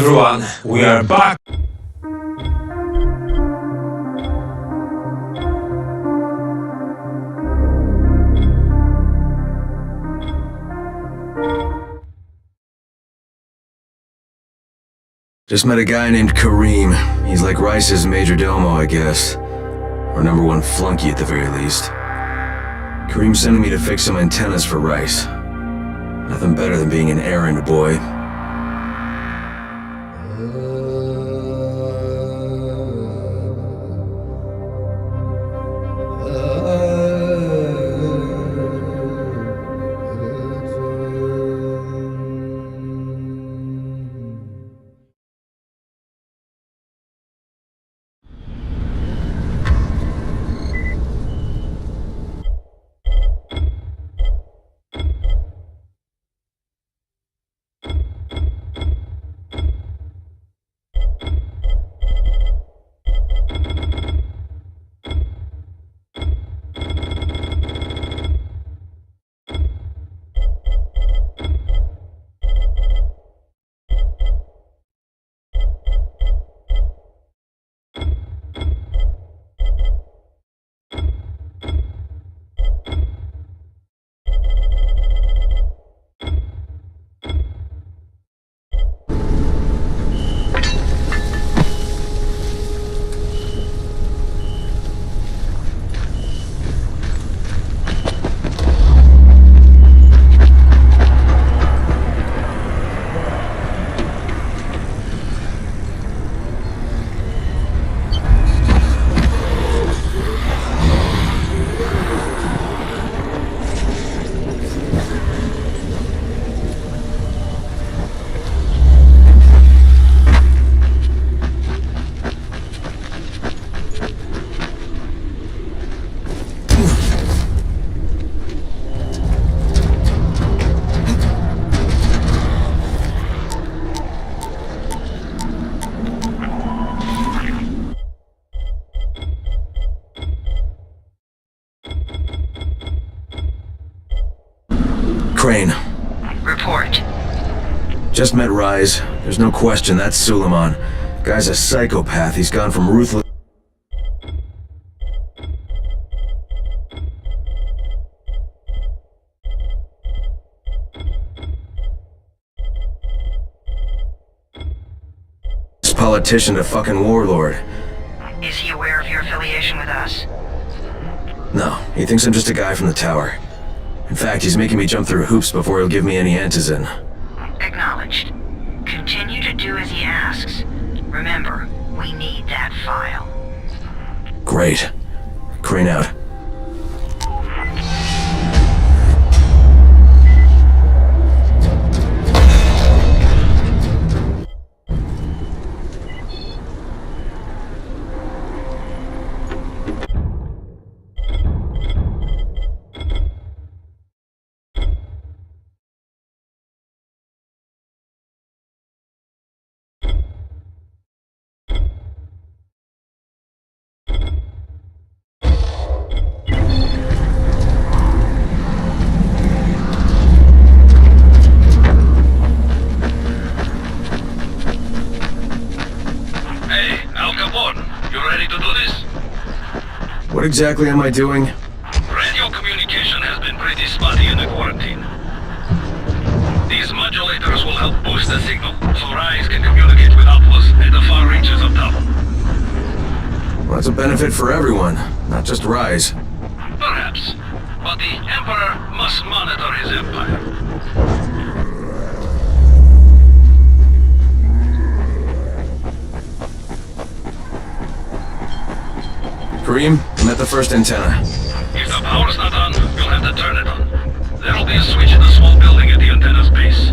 everyone, we are back! Just met a guy named Kareem. He's like Rice's major domo, I guess. Or number one flunky at the very least. Kareem's sending me to fix some antennas for Rice. Nothing better than being an errand boy. Crane. Report. Just met Rise. There's no question that's Suleiman. Guy's a psychopath. He's gone from ruthless... politician to fucking warlord. Is he aware of your affiliation with us? No, he thinks I'm just a guy from the tower. In fact, he's making me jump through hoops before he'll give me any antizin. Acknowledged. Continue to do as he asks. Remember, we need that file. Great. Crane out. What exactly am I doing? Radio communication has been pretty spotty in the quarantine. These modulators will help boost the signal, so Rise can communicate with Outposts at the far reaches of Double. Well, that's a benefit for everyone, not just Rise. Perhaps, but the Emperor must monitor his empire. Kareem, I'm at the first antenna. If the power's not on, you'll have to turn it on. There'll be a switch in the small building at the antenna's base.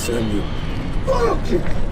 send you. Fuck you!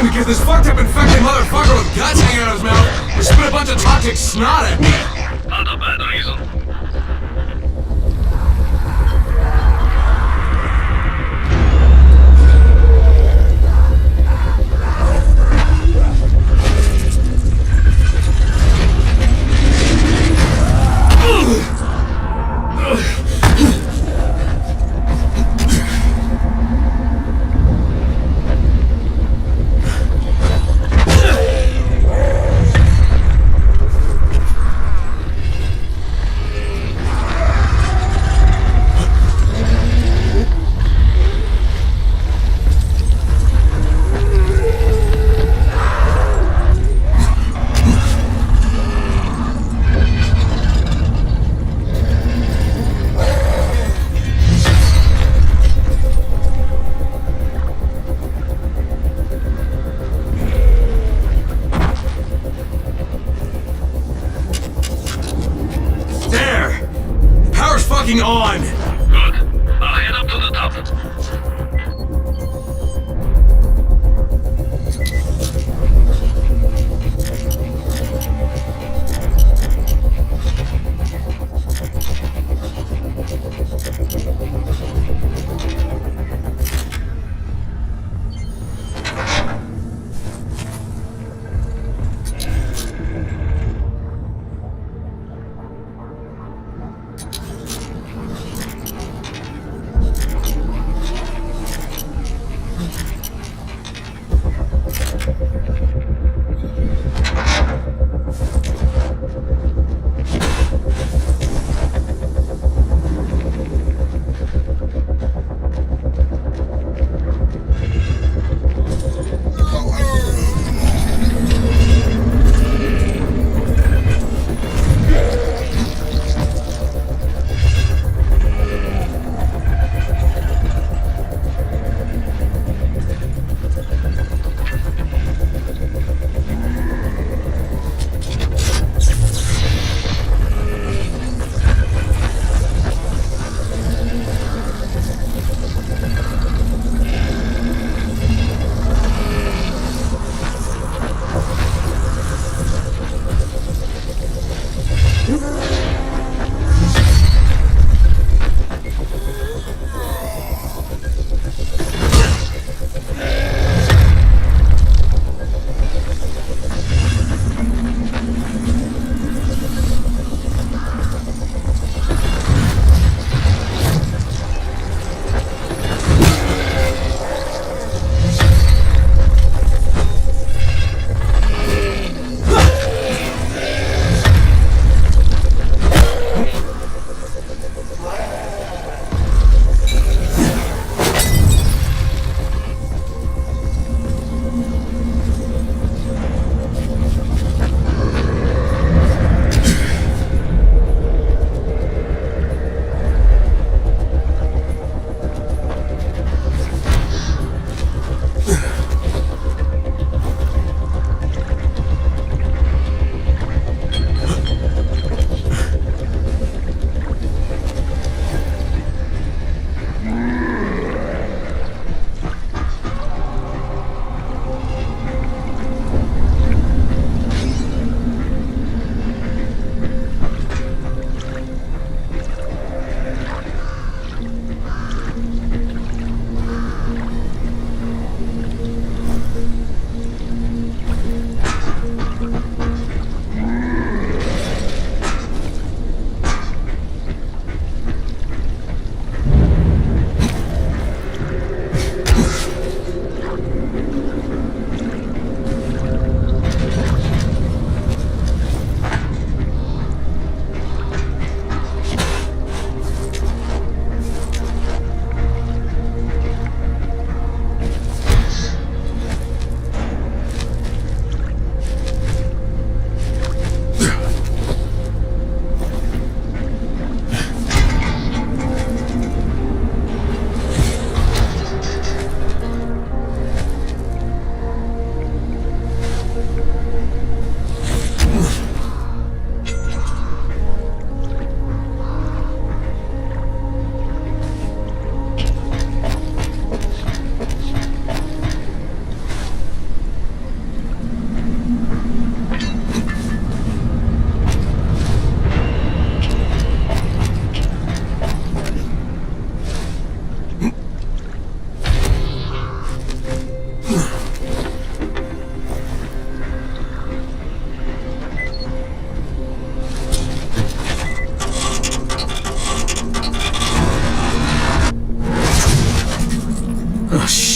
Because this fucked up infected motherfucker with guts hanging out of his mouth will spit a bunch of toxic snot at me. Not a bad reason. On! Good. I'll head up to the top.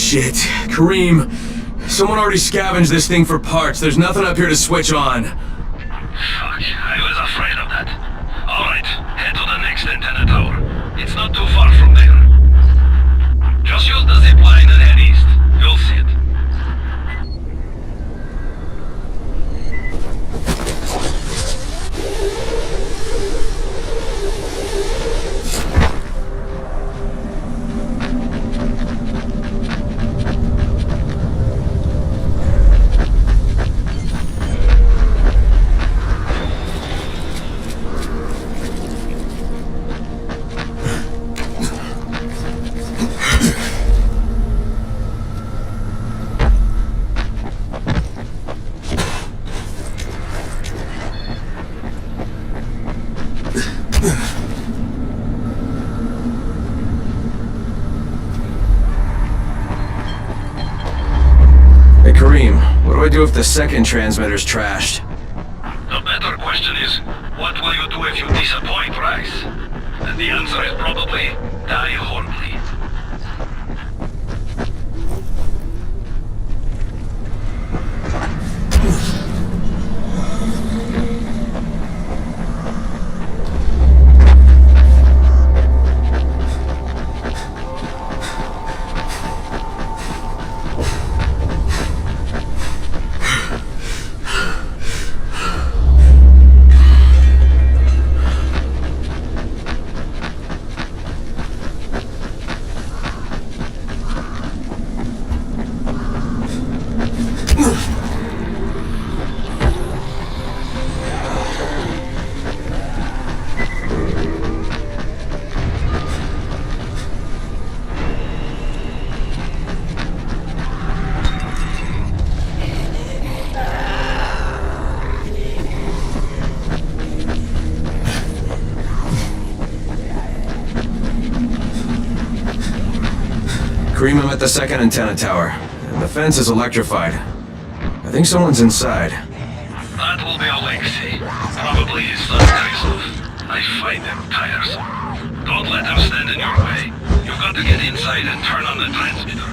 Shit. Kareem, someone already scavenged this thing for parts. There's nothing up here to switch on. Fuck, I was afraid of that. Alright, head to the next antenna tower. It's not too far from there. Just use the zip line and head east. You'll see it. Hey Kareem, what do I do if the second transmitter's trashed? The better question is, what will you do if you disappoint Rice? And the answer is probably, die horribly. Kareem, I'm at the second antenna tower. And the fence is electrified. I think someone's inside. That will be Alexei. Probably his son Christoph. I find them tiresome. Don't let them stand in your way. You've got to get inside and turn on the transmitter.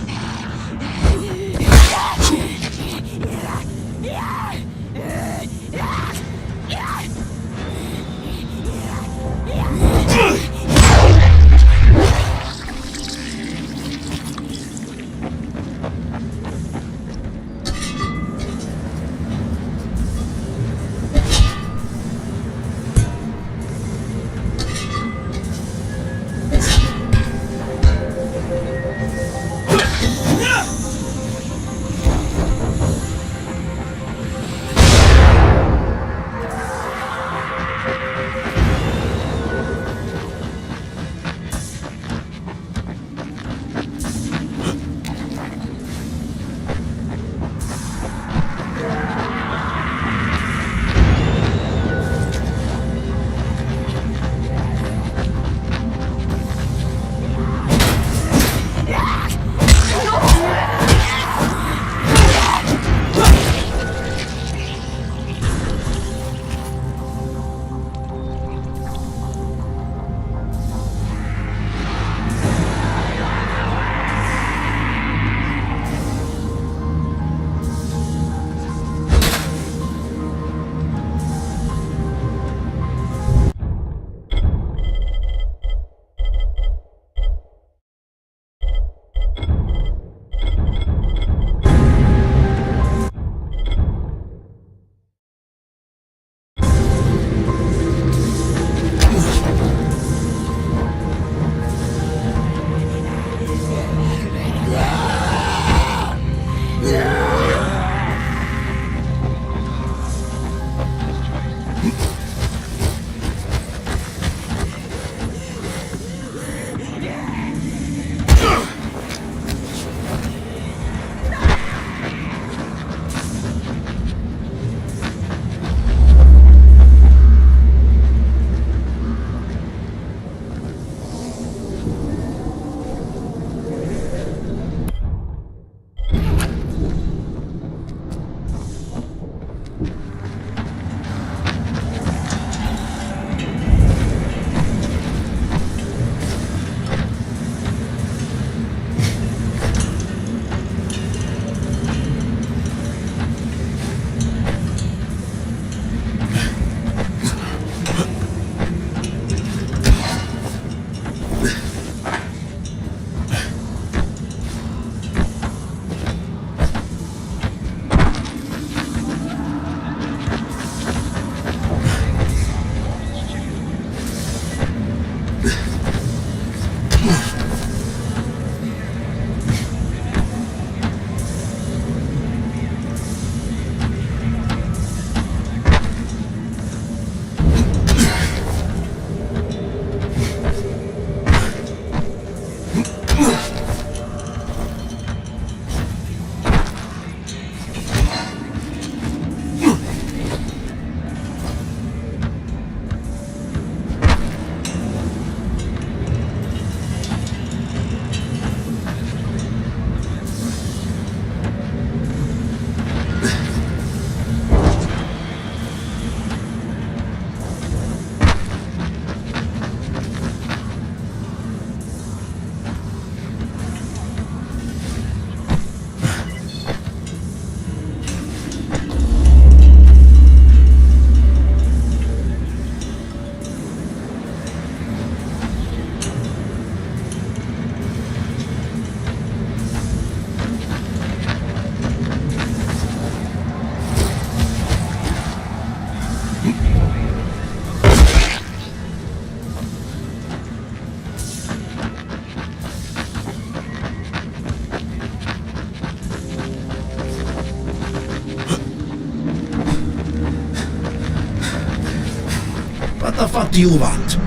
What the fuck do you want?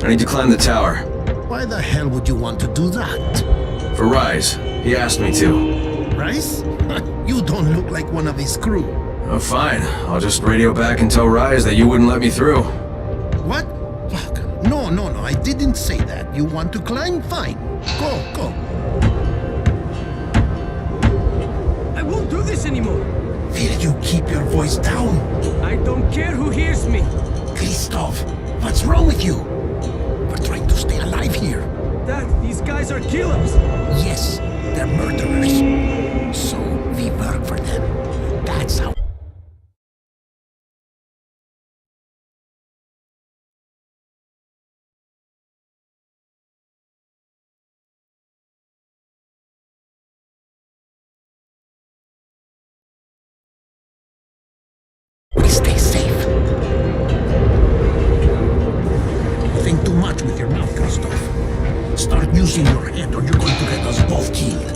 I need to climb the tower. Why the hell would you want to do that? For Rise. He asked me to. Rice? You don't look like one of his crew. Oh, fine. I'll just radio back and tell Rise that you wouldn't let me through. What? Fuck. No, I didn't say that. You want to climb? Fine. Go. I won't do this anymore. Will you keep your voice down? I don't care who hears me. Christoph, what's wrong with you? We're trying to stay alive here. Dad, these guys are killers. Yes, they're murderers. So we work for them. That's how. We stay safe. Think too much with your mouth, Christoph. Start using your head or you're going to get us both killed.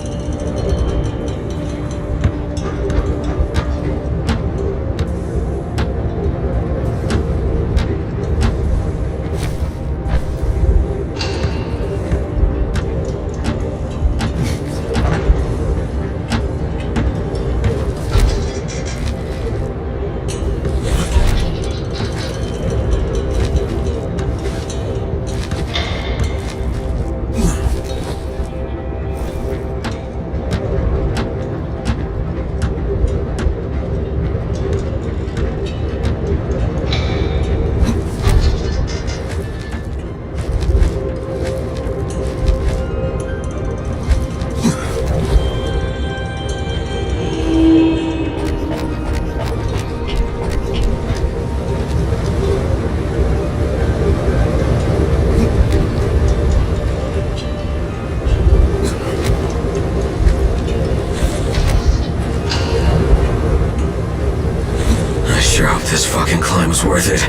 This fucking climb was worth it.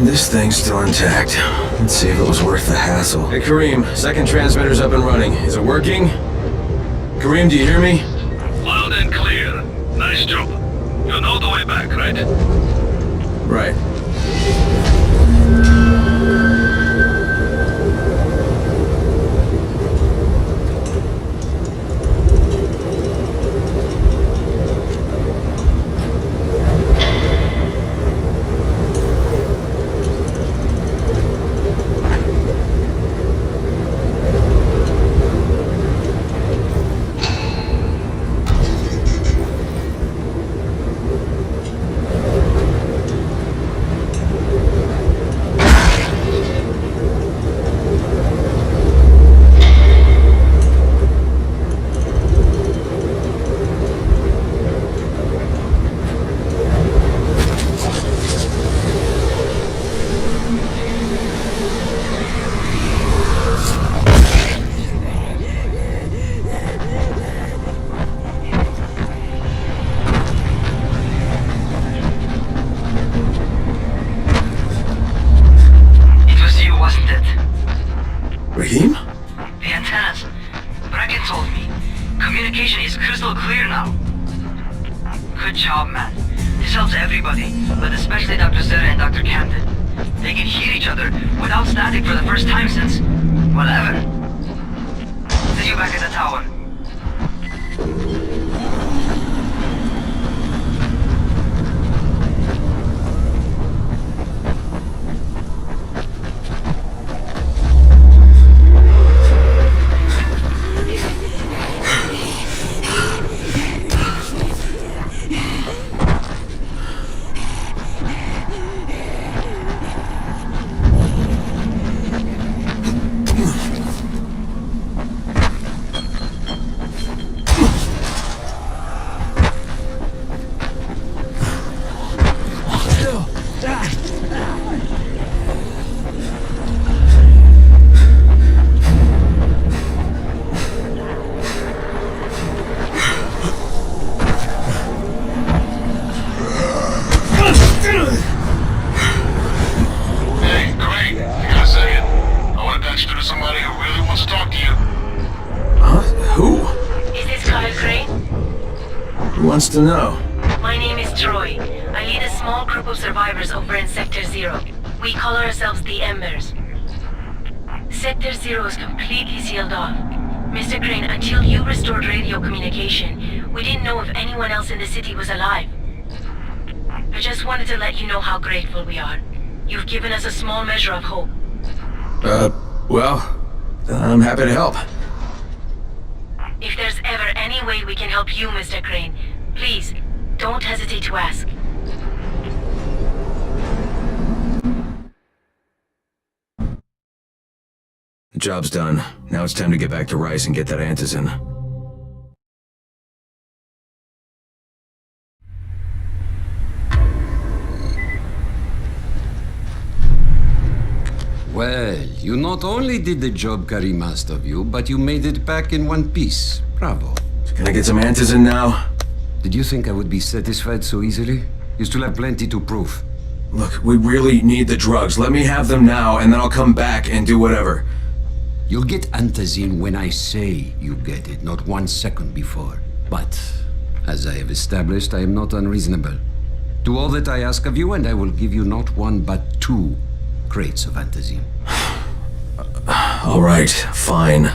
This thing's still intact. Let's see if it was worth the hassle. Hey, Kareem, second transmitter's up and running. Is it working? Kareem, do you hear me? Loud and clear. Nice job. You know the way back, right? Right. told me. Communication is crystal clear now. Good job, man. This helps everybody, but especially Dr. Zeta and Dr. Camden. They can hear each other without static for the first time since... well, ever. See you back at the tower. To know. My name is Troy. I lead a small group of survivors over in Sector 0. We call ourselves the Embers. Sector 0 is completely sealed off. Mr. Crane, until you restored radio communication, we didn't know if anyone else in the city was alive. I just wanted to let you know how grateful we are. You've given us a small measure of hope. Well, I'm happy to help. If there's ever any way we can help you, Mr. Crane, please, don't hesitate to ask. The job's done. Now it's time to get back to Rice and get that antizin. Well, you not only did the job Karim asked of you, but you made it back in one piece. Bravo. Can I get some antizin now? Did you think I would be satisfied so easily? You still have plenty to prove. Look, we really need the drugs. Let me have them now, and then I'll come back and do whatever. You'll get antizin when I say you get it, not 1 second before. But, as I have established, I am not unreasonable. Do all that I ask of you, and I will give you not 1 but 2 crates of antizin. All right, fine.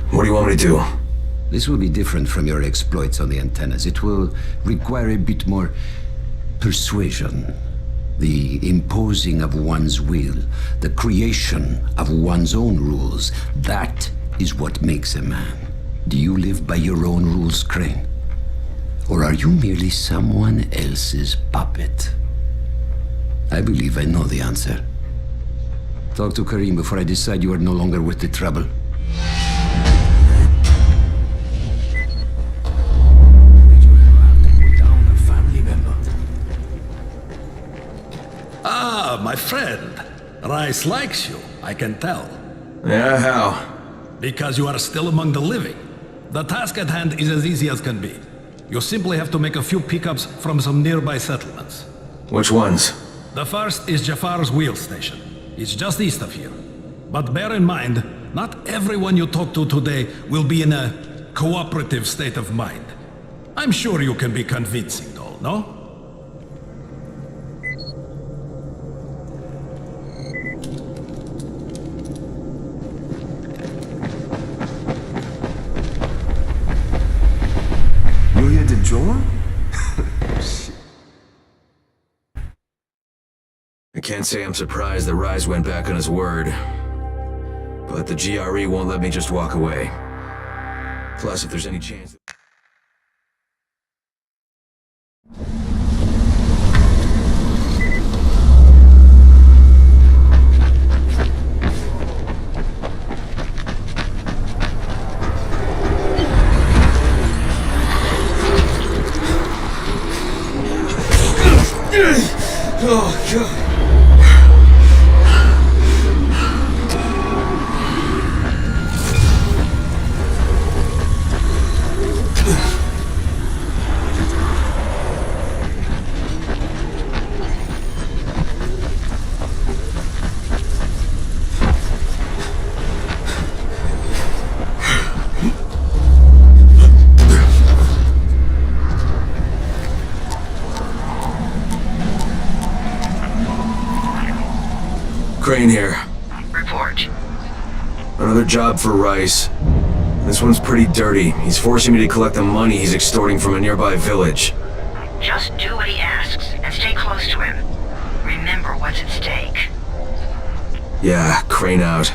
What do you want me to do? This will be different from your exploits on the antennas. It will require a bit more persuasion. The imposing of one's will, the creation of one's own rules. That is what makes a man. Do you live by your own rules, Crane? Or are you merely someone else's puppet? I believe I know the answer. Talk to Karim before I decide you are no longer worth the trouble. Ah, my friend. Rice likes you, I can tell. Yeah, how? Because you are still among the living. The task at hand is as easy as can be. You simply have to make a few pickups from some nearby settlements. Which ones? The first is Jafar's wheel station. It's just east of here. But bear in mind, not everyone you talk to today will be in a cooperative state of mind. I'm sure you can be convincing though, no? You're here to join? I can't say I'm surprised that Rise went back on his word. But the GRE won't let me just walk away. Plus, if there's any chance... Oh, God. Crane here. Report. Another job for Rice. This one's pretty dirty. He's forcing me to collect the money he's extorting from a nearby village. Just do what he asks and stay close to him. Remember what's at stake. Yeah, Crane out.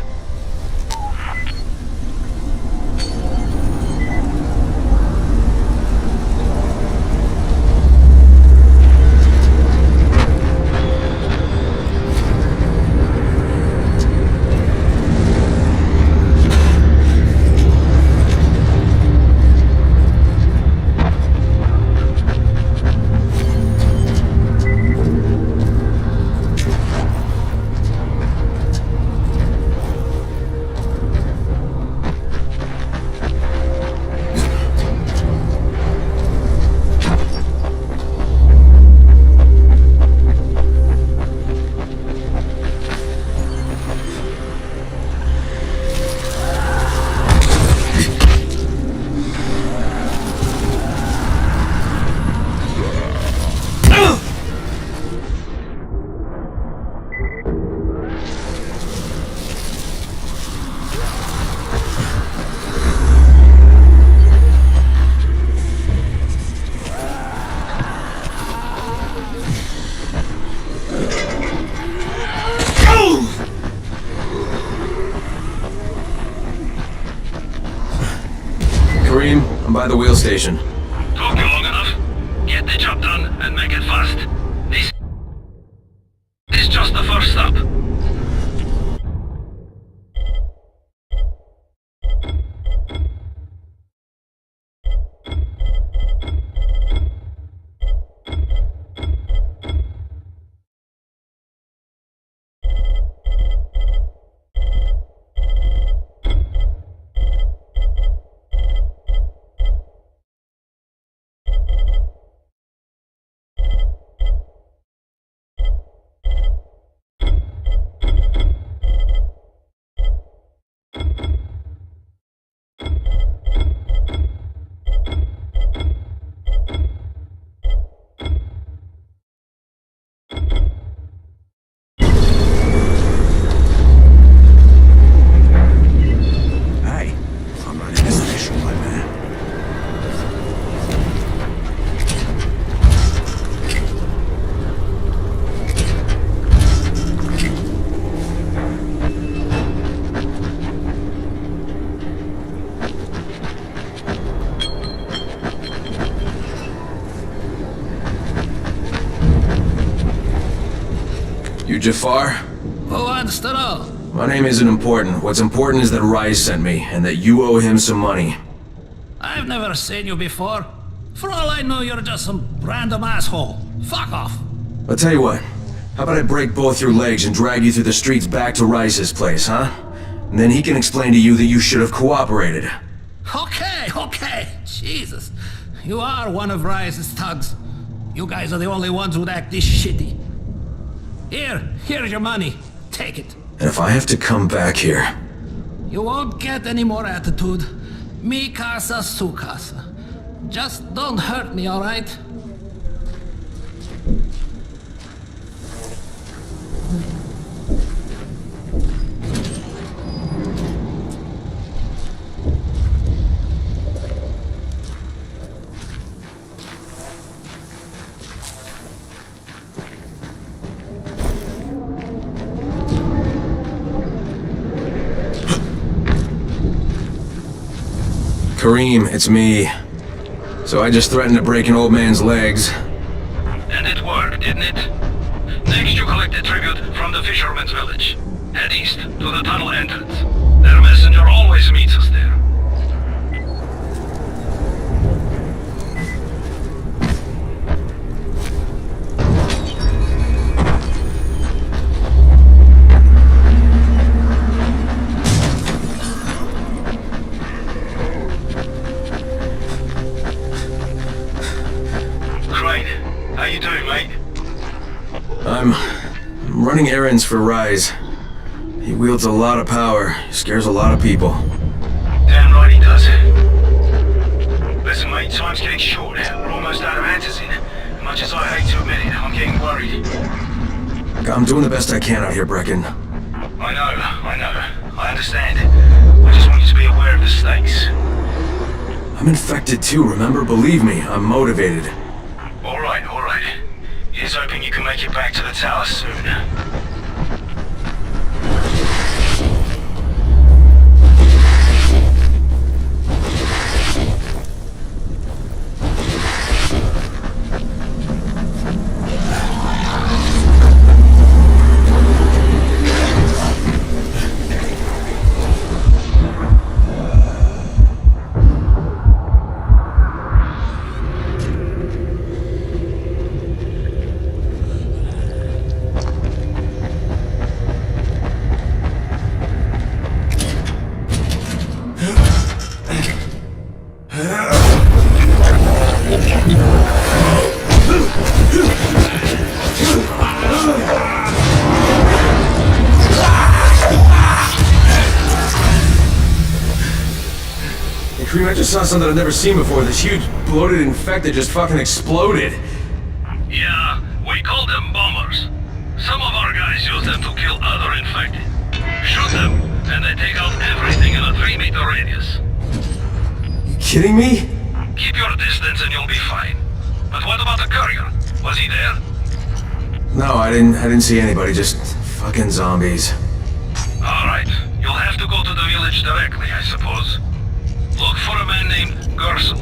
I'm by the wheel station. Took you long enough. Get the job done and make it fast. This is just the first stop. You Jafar? Who wants to know? My name isn't important. What's important is that Rice sent me, and that you owe him some money. I've never seen you before. For all I know, you're just some random asshole. Fuck off. I'll tell you what. How about I break both your legs and drag you through the streets back to Rice's place, huh? And then he can explain to you that you should have cooperated. Okay. Jesus. You are one of Rice's thugs. You guys are the only ones who'd act this shitty. Here's your money. Take it. And if I have to come back here... You won't get any more attitude. Mi casa, su casa. Just don't hurt me, alright? Kareem, it's me. So I just threatened to break an old man's legs. And it worked, didn't it? Next you collect a tribute from the fisherman's village. Head east to the tunnel entrance. Their messenger always meets us there. How you doing, mate? I'm running errands for Rise. He wields a lot of power, he scares a lot of people. Damn right he does. Listen, mate, time's getting short. We're almost out of antizin. Much as I hate to admit it, I'm getting worried. I'm doing the best I can out here, Brecken. I know. I understand. I just want you to be aware of the stakes. I'm infected too, remember? Believe me, I'm motivated. Alright. Here's hoping you can make it back to the tower soon. Kareem, I just saw something I've never seen before. This huge, bloated infected just fucking exploded. Yeah, we call them bombers. Some of our guys use them to kill other infected. Shoot them, and they take out everything in a 3-meter radius. You kidding me? Keep your distance and you'll be fine. But what about the courier? Was he there? No, I didn't see anybody, just fucking zombies. Alright, you'll have to go to the village directly, I suppose. Look for a man named Gersel.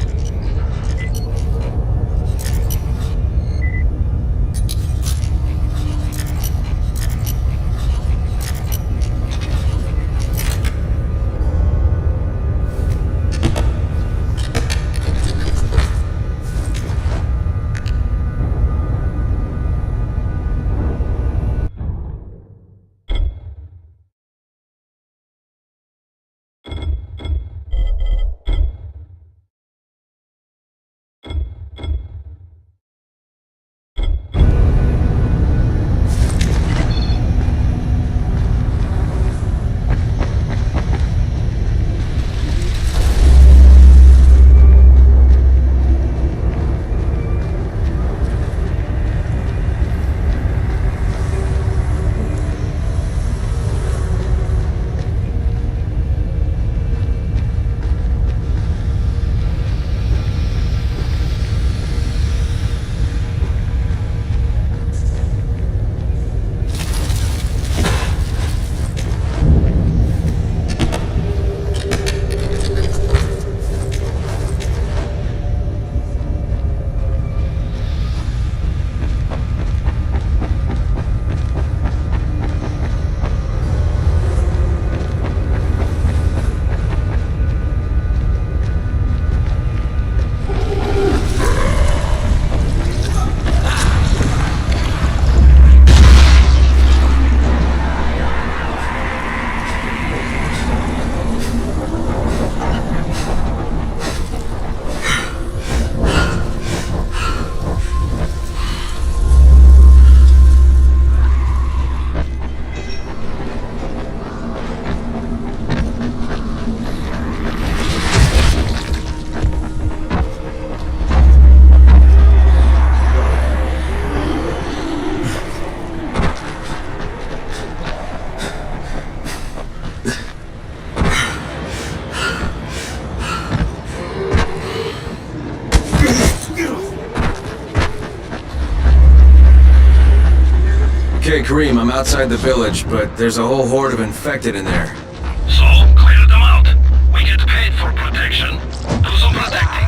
Okay, Kareem, I'm outside the village, but there's a whole horde of infected in there. So, clear them out. We get paid for protection. Do some protecting.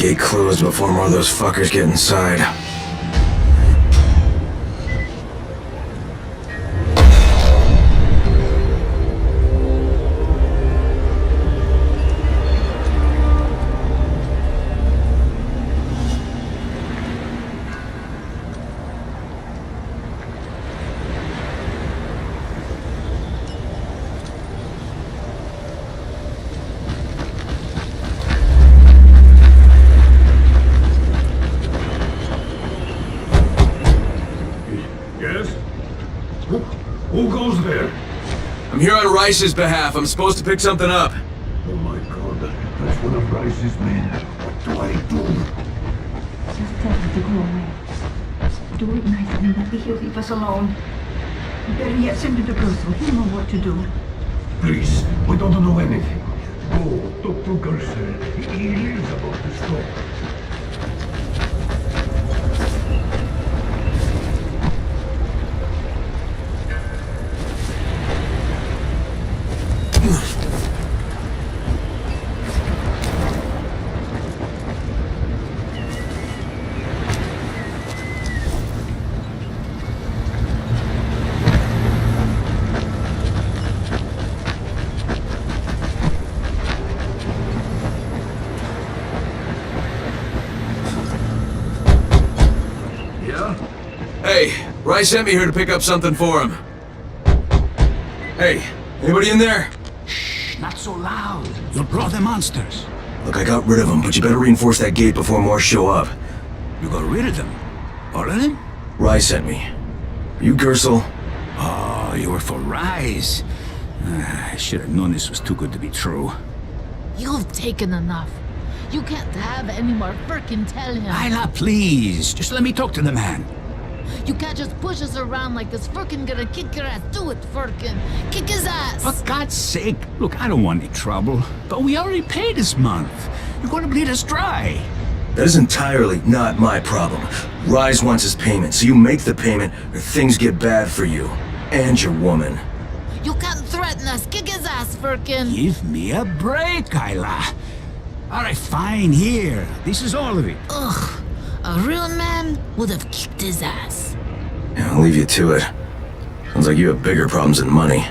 gate closed before more of those fuckers get inside. Who goes there? I'm here on Rice's behalf. I'm supposed to pick something up. Oh my god, that's one of Rice's men. What do I do? Just tell him to go away. Do it nicely, maybe he'll leave us alone. Better yet, send him to Brussels. He'll know what to do. Please, we don't know anything. Go, talk to Gerser. He lives about this talk. Hey, Rice sent me here to pick up something for him. Hey, anybody in there? Shh, not so loud. You'll draw the monsters. Look, I got rid of them, but you better reinforce that gate before more show up. You got rid of them? All of them? Rice sent me. You Gersel? Oh, you were for Rise. I should have known this was too good to be true. You've taken enough. You can't have any more. Frickin' tell him. Isla, please. Just let me talk to the man. You can't just push us around like this. Frickin' gonna kick your ass. Do it, Frickin'. Kick his ass. For God's sake. Look, I don't want any trouble. But we already paid this month. You're gonna bleed us dry. That is entirely not my problem. Rise wants his payment, so you make the payment or things get bad for you. And your woman. You can't threaten us. Kick his ass, Frickin'. Give me a break, Isla. Alright, fine, here. This is all of it. Ugh. A real man would have kicked his ass. Yeah, I'll leave you to it. Sounds like you have bigger problems than money.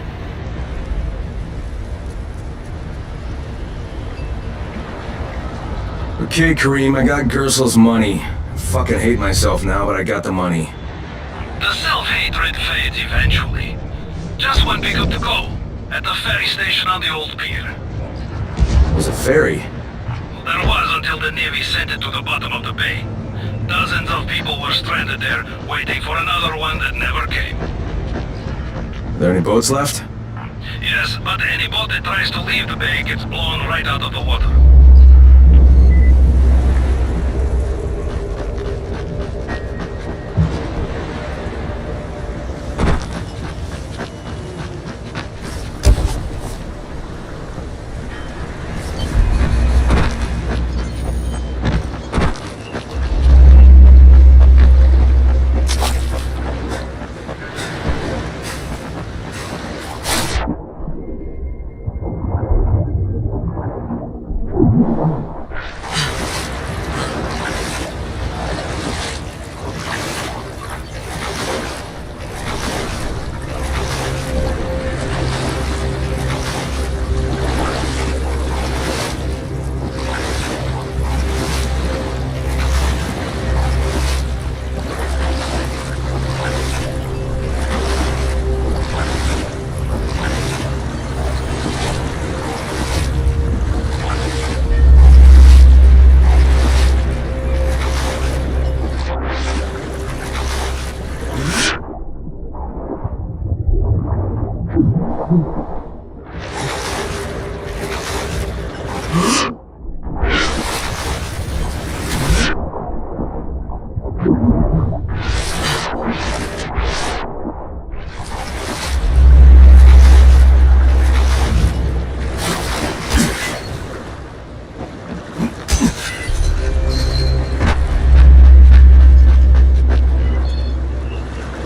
Okay, Kareem, I got Gersel's money. I fucking hate myself now, but I got the money. The self-hatred fades eventually. Just one pickup to go. At the ferry station on the old pier. It was a ferry. There was until the Navy sent it to the bottom of the bay. Dozens of people were stranded there, waiting for another one that never came. Are there any boats left? Yes, but any boat that tries to leave the bay gets blown right out of the water.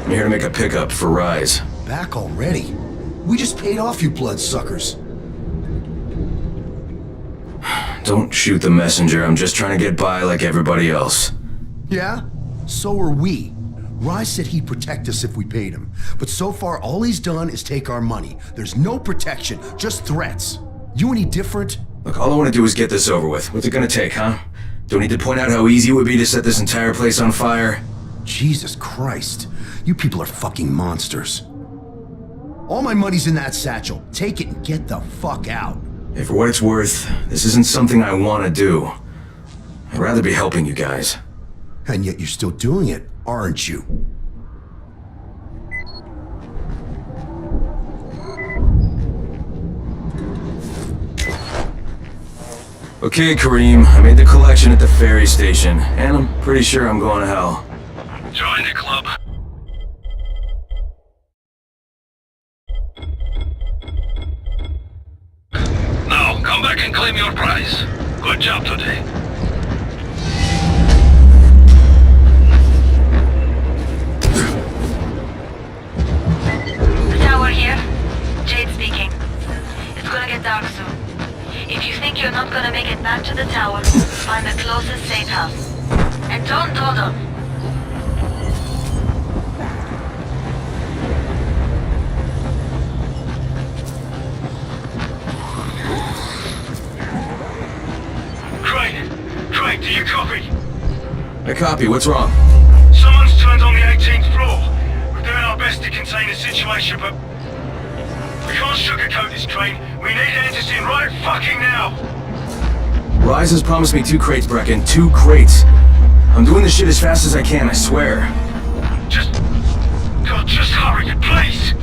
I'm here to make a pickup for Rise. Back already? We just paid off, you bloodsuckers. Don't shoot the messenger. I'm just trying to get by like everybody else. Yeah? So are we. Rise said he'd protect us if we paid him. But so far, all he's done is take our money. There's no protection, just threats. You any different? Look, all I want to do is get this over with. What's it gonna take, huh? Do I need to point out how easy it would be to set this entire place on fire? Jesus Christ. You people are fucking monsters. All my money's in that satchel. Take it and get the fuck out. Hey, for what it's worth, this isn't something I want to do. I'd rather be helping you guys. And yet you're still doing it, aren't you? Okay, Kareem, I made the collection at the ferry station, and I'm pretty sure I'm going to hell. Join the club. Now, come back and claim your prize. Good job today. Tower here. Jade speaking. It's gonna get dark soon. If you think you're not gonna make it back to the tower, find the closest safe house. And don't dawdle. Crane, do you copy? I copy. What's wrong? Someone's turned on the 18th floor. We're doing our best to contain the situation, but we can't sugarcoat this, Crane. We need answers in right fucking now. Rise has promised me 2 crates, Brecken. 2 crates. I'm doing this shit as fast as I can, I swear. God, just hurry, please.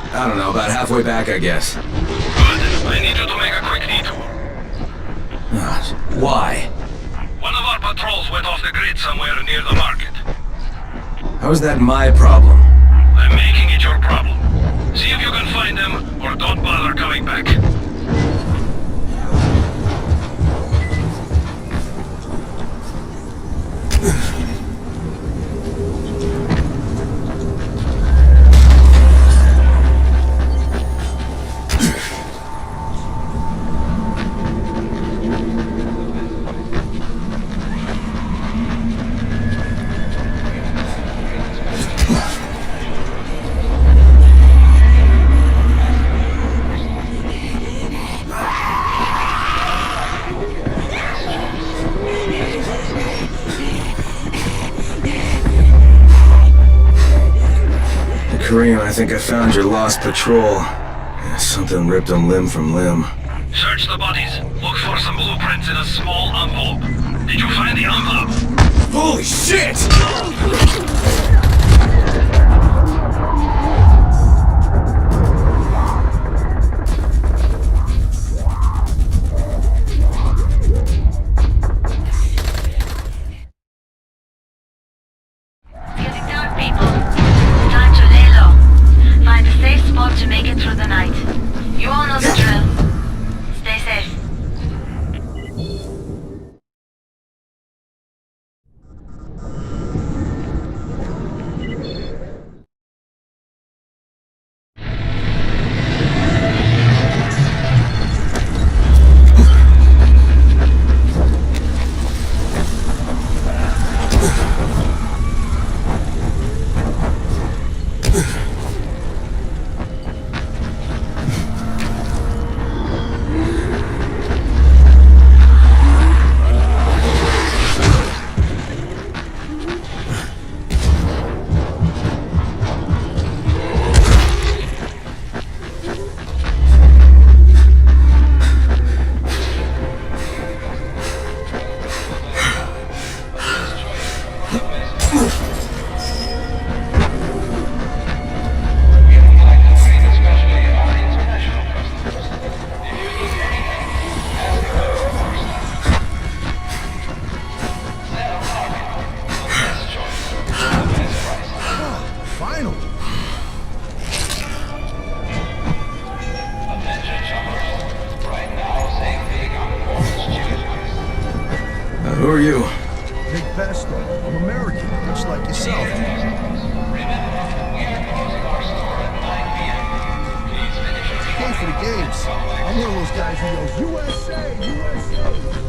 I don't know, about halfway back, I guess. Good. I need you to make a quick detour. Why? One of our patrols went off the grid somewhere near the market. How is that my problem? I'm making it your problem. See if you can find them, or don't bother coming back. Kareem, I think I found your lost patrol. Yeah, something ripped them limb from limb. Search the bodies. Look for some blueprints in a small envelope. Did you find the envelope? Holy shit! To make it through the night. You all know the drill. Stay safe. I'm American, much like yourself. Pay for the games. I'm one of those guys who yells, USA, USA!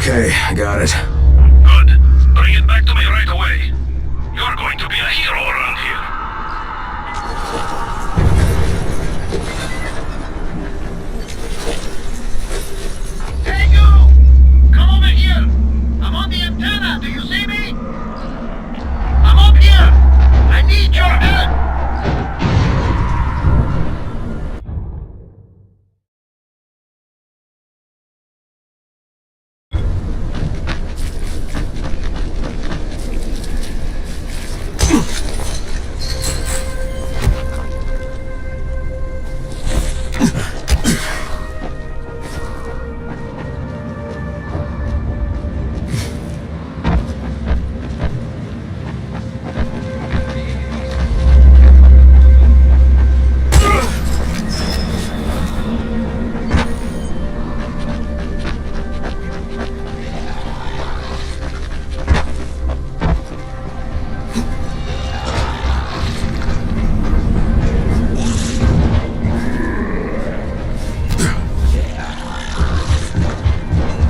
Okay, I got it. Good. Bring it back to me right away. You're going to be a hero around here. Hey, you! Come over here! I'm on the antenna, do you see me? I'm up here! I need your help!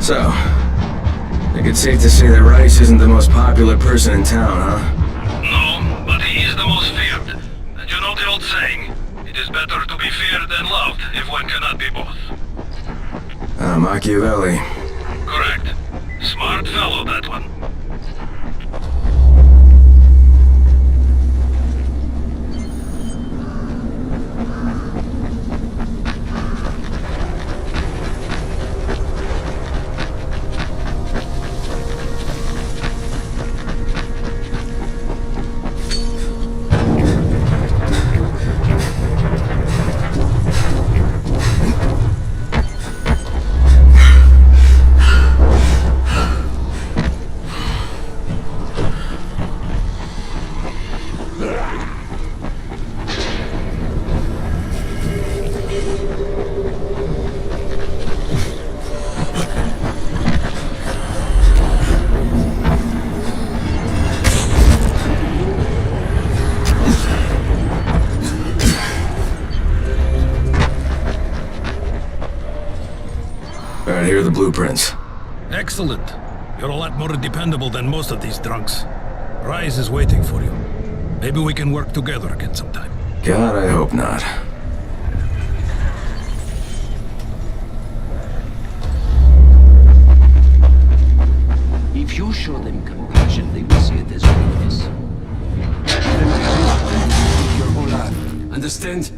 So, I think it's safe to say that Rice isn't the most popular person in town, huh? No, but he is the most feared. And you know the old saying, it is better to be feared than loved if one cannot be both. Machiavelli. Correct. Smart fellow, that one. Alright, here are the blueprints. Excellent. You're a lot more dependable than most of these drunks. Rise is waiting for you. Maybe we can work together again sometime. God, I hope not. If you show them compassion, they will see it as weakness. Your whole life. Understand?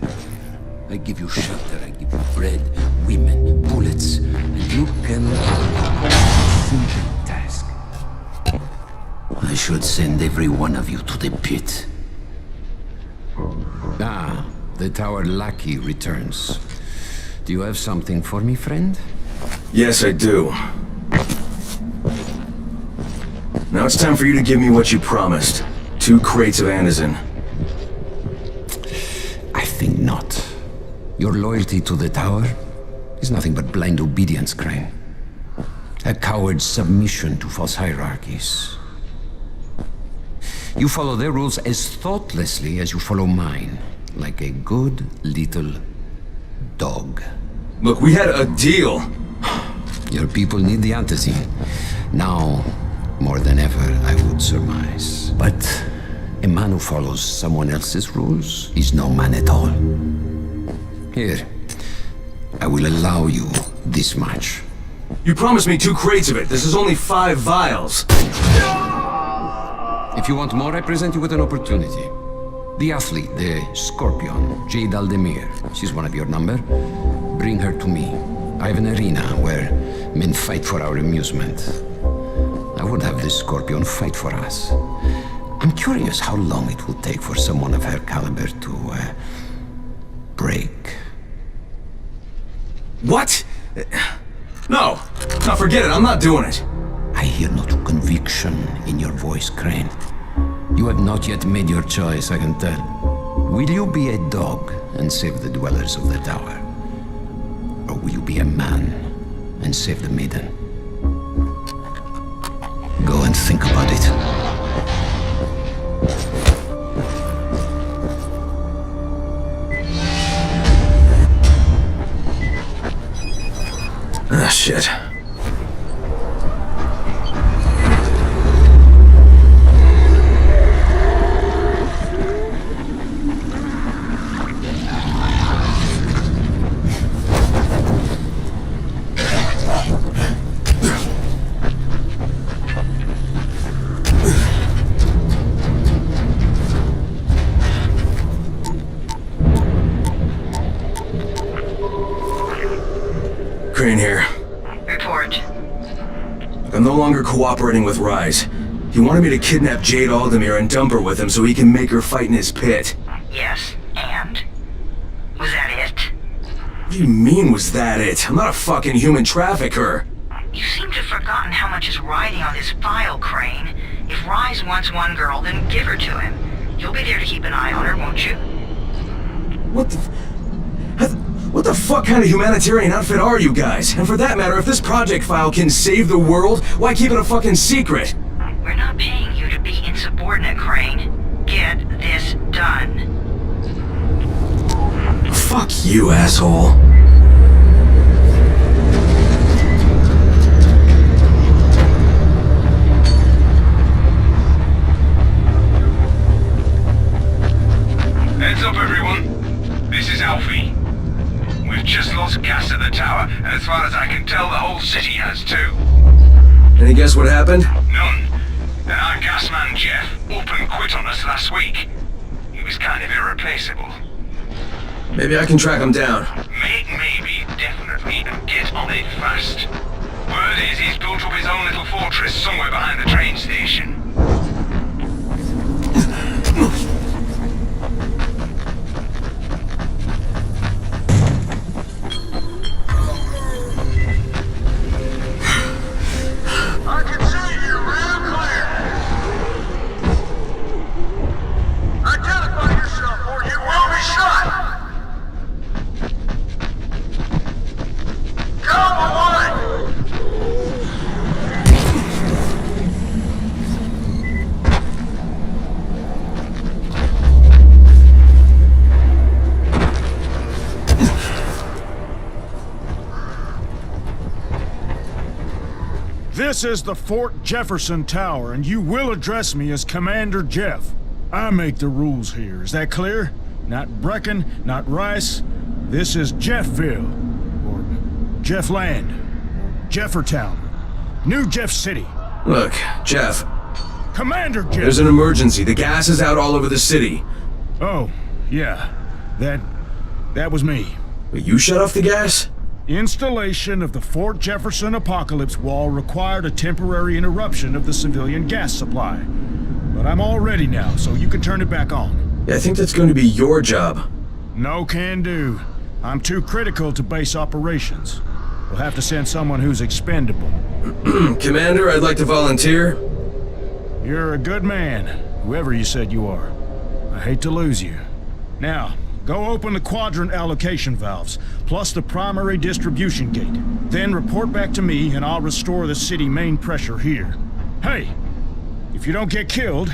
I give you shelter, I give you bread, women, bullets, and you can... Simple task. I should send every one of you to the pit. Ah, the tower lackey returns. Do you have something for me, friend? Yes, I do. Now it's time for you to give me what you promised. 2 crates of Anderson. I think not. Your loyalty to the tower is nothing but blind obedience, Crane. A coward's submission to false hierarchies. You follow their rules as thoughtlessly as you follow mine, like a good little dog. Look, we had a deal. Your people need the antizin. Now, more than ever, I would surmise. But a man who follows someone else's rules is no man at all. Here, I will allow you this much. You promised me 2 crates of it. This is only 5 vials. If you want more, I present you with an opportunity. The athlete, the Scorpion, Jade Aldemir. She's one of your number. Bring her to me. I have an arena where men fight for our amusement. I would have this Scorpion fight for us. I'm curious how long it will take for someone of her caliber to, break. What? No. No, forget it. I'm not doing it. I hear no true conviction in your voice, Crane. You have not yet made your choice, I can tell. Will you be a dog and save the dwellers of the tower? Or will you be a man and save the maiden? Go and think about it. Ah, shit. Crane here. Report. I'm no longer cooperating with Rise. He wanted me to kidnap Jade Aldemir and dump her with him so he can make her fight in his pit. Yes, and? Was that it? What do you mean, was that it? I'm not a fucking human trafficker. You seem to have forgotten how much is riding on this file, Crane. If Rise wants one girl, then give her to him. You'll be there to keep an eye on her, won't you? What the fuck kind of humanitarian outfit are you guys? And for that matter, if this project file can save the world, why keep it a fucking secret? We're not paying you to be insubordinate, Crane. Get this done. Fuck you, asshole. Heads up, everyone. This is Alfie. We've just lost gas at the tower, and as far as I can tell, the whole city has too. Any guess what happened? None. And our gas man, Jeff, up and quit on us last week. He was kind of irreplaceable. Maybe I can track him down. Make maybe, definitely, and get on it fast. Word is he's built up his own little fortress somewhere behind the train station. I can see you real clear. Identify yourself or you will be shot. Come on! This is the Fort Jefferson Tower, and you will address me as Commander Jeff. I make the rules here, is that clear? Not Brecken, not Rice. This is Jeffville, or Jeffland, or Jeffertown, New Jeff City. Look, Jeff. Commander Jeff! There's an emergency. The gas is out all over the city. Oh, yeah. That was me. But you shut off the gas? Installation of the Fort Jefferson Apocalypse Wall required a temporary interruption of the civilian gas supply. But I'm all ready now, so you can turn it back on. Yeah, I think that's going to be your job. No can do. I'm too critical to base operations. We'll have to send someone who's expendable. Commander, I'd like to volunteer. You're a good man, whoever you said you are. I hate to lose you. Now, go open the quadrant allocation valves, plus the primary distribution gate. Then report back to me and I'll restore the city main pressure here. Hey, if you don't get killed,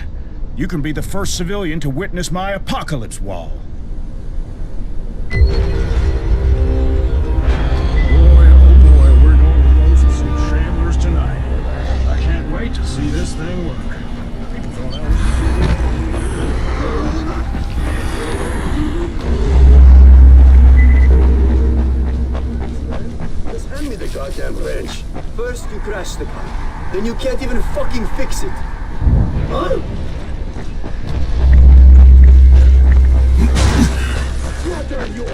you can be the first civilian to witness my apocalypse wall. Boy, oh boy, we're going to roast some shamblers tonight. I can't wait to see this thing work. People thought I was... Just hand me the goddamn wrench. First you crash the car, then you can't even fucking fix it. Huh? Goddamn, you're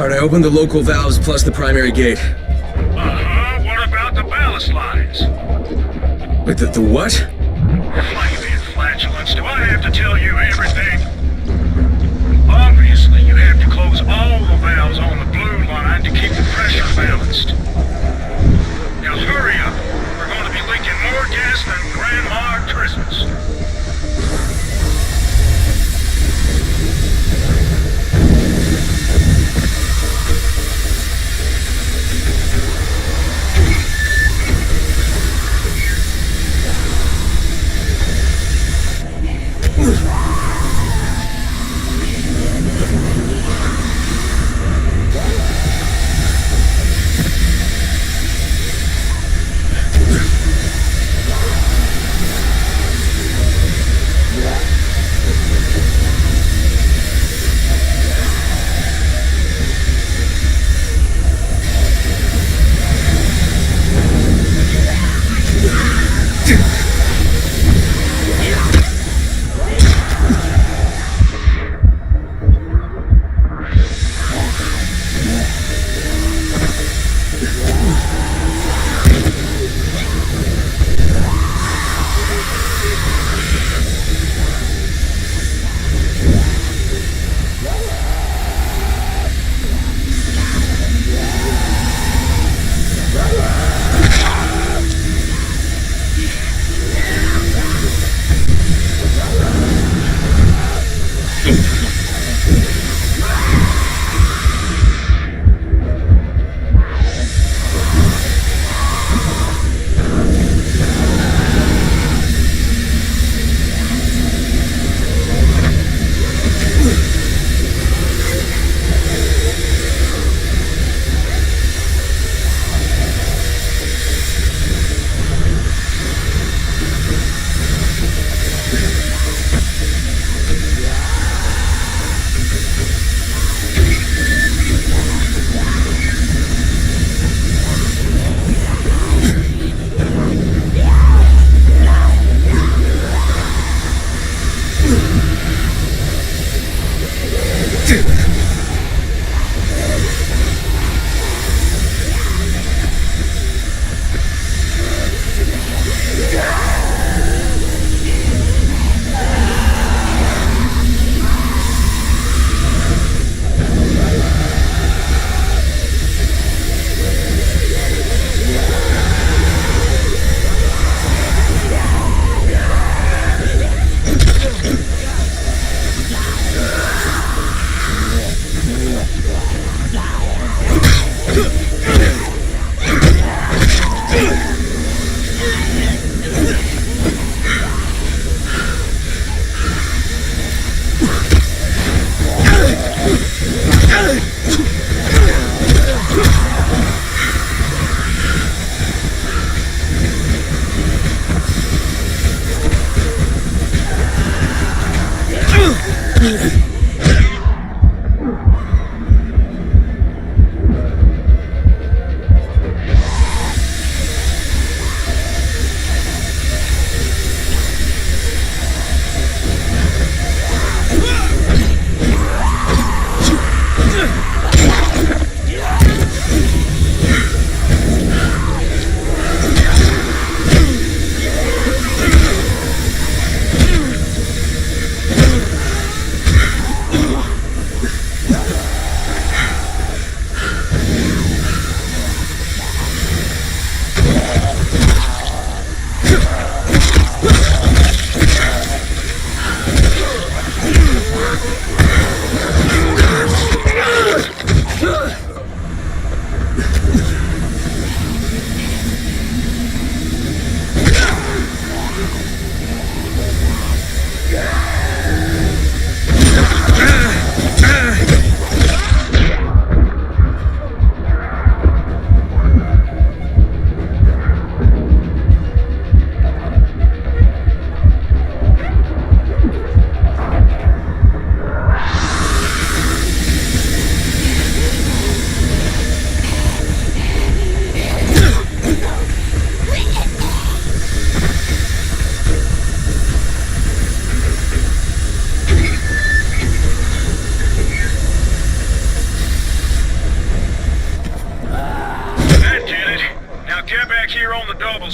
Alright, I opened the local valves plus the primary gate. Uh-huh, what about the ballast lines? Wait, the what? Flaming flatulence, do I have to tell you everything? Obviously, you have to close all the valves on the blue line to keep the pressure balanced. Now hurry up. We're going to be leaking more gas than Grandma at Christmas.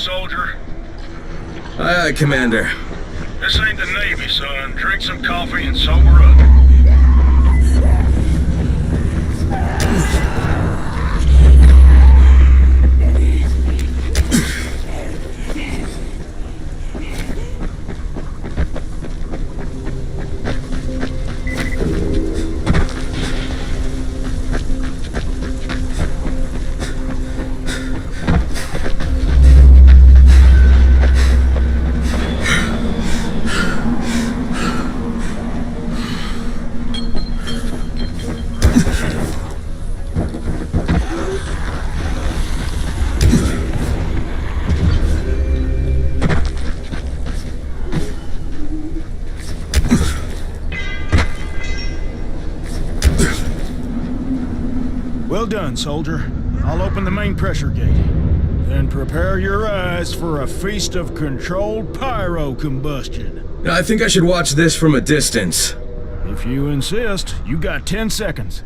soldier. Aye, aye, Commander. This ain't the Navy, son. Drink some coffee and sober up. Well done, soldier. I'll open the main pressure gate. Then prepare your eyes for a feast of controlled pyro combustion. I think I should watch this from a distance. If you insist, you got 10 seconds.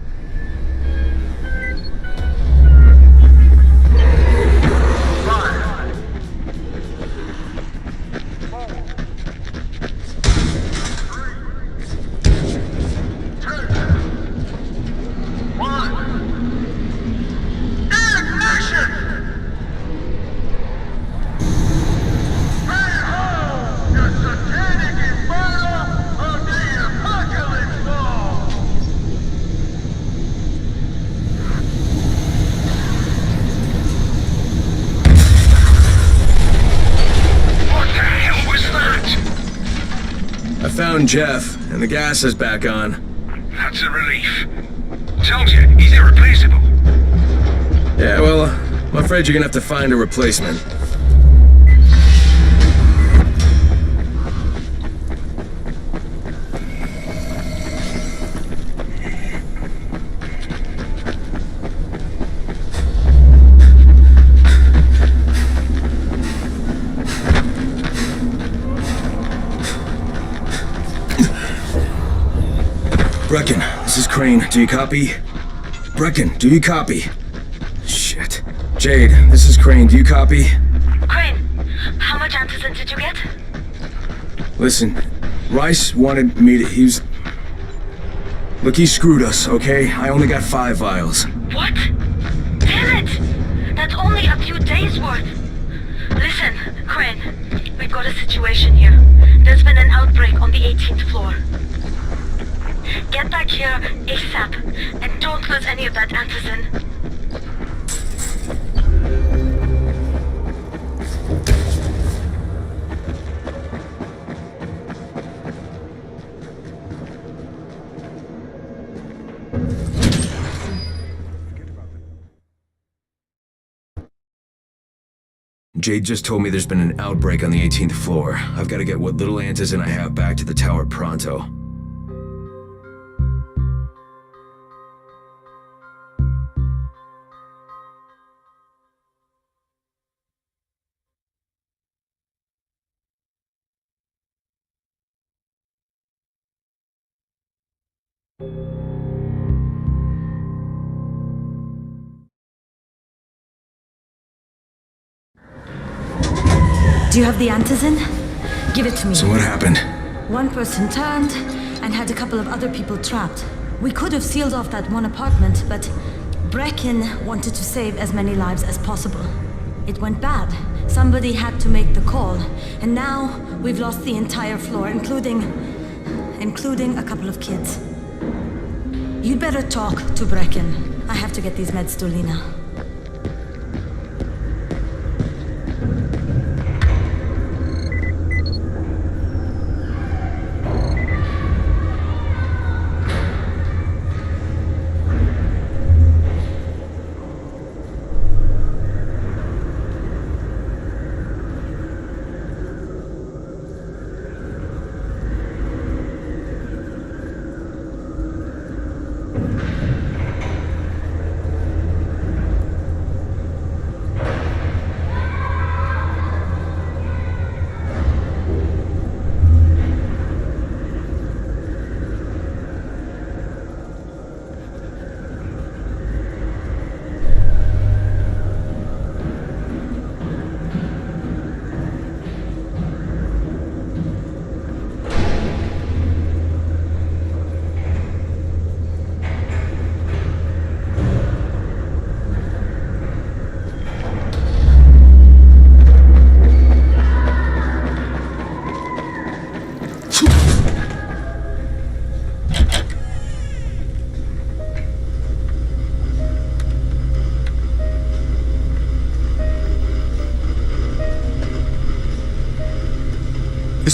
I found Jeff, and the gas is back on. That's a relief. Told you, he's irreplaceable. Yeah, well, I'm afraid you're gonna have to find a replacement. Brecken, this is Crane. Do you copy? Brecken, do you copy? Shit. Jade, this is Crane. Do you copy? Crane, how much antizin did you get? Listen, Rice wanted me to... Look, he screwed us, okay? I only got 5 vials. What? Damn it! That's only a few days worth. Listen, Crane, we've got a situation here. There's been an outbreak on the 18th floor. Get back here ASAP, and don't lose any of that antizin. Jade just told me there's been an outbreak on the 18th floor. I've got to get what little antizin I have back to the tower pronto. Do you have the antizin? Give it to me. So what happened? One person turned and had a couple of other people trapped. We could have sealed off that one apartment, but Brecken wanted to save as many lives as possible. It went bad. Somebody had to make the call, and now we've lost the entire floor, including a couple of kids. You'd better talk to Brecken. I have to get these meds to Lena.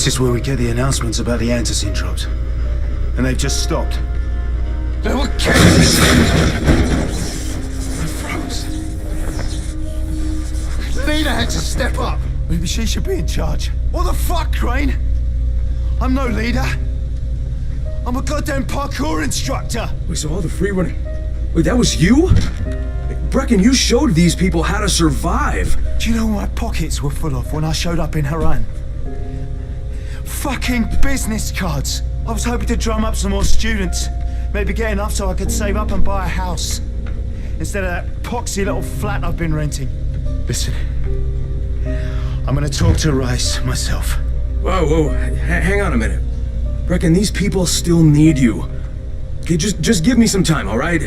This is where we get the announcements about the antizin drops. And they've just stopped. They were killing me! I froze. Lena had to step up. Maybe she should be in charge. What the fuck, Crane? I'm no leader. I'm a goddamn parkour instructor. Wait, so all the free running... Wait, that was you? Brecken, you showed these people how to survive. Do you know what my pockets were full of when I showed up in Harran? Fucking business cards. I was hoping to drum up some more students. Maybe get enough so I could save up and buy a house. Instead of that poxy little flat I've been renting. Listen, I'm gonna talk to Rice myself. Whoa, hang on a minute. Brecken, these people still need you. Okay, just give me some time, all right?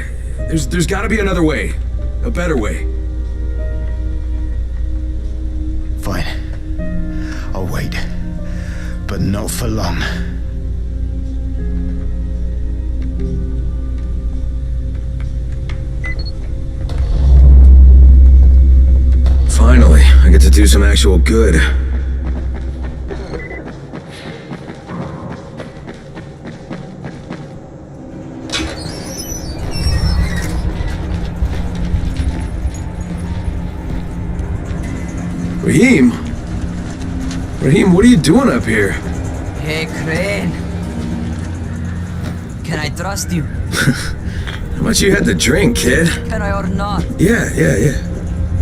There's gotta be another way. A better way. Fine. I'll wait. But not for long. Finally, I get to do some actual good. Raheem, what are you doing up here? Hey, Crane. Can I trust you? How much you had to drink, kid? Can I or not? Yeah.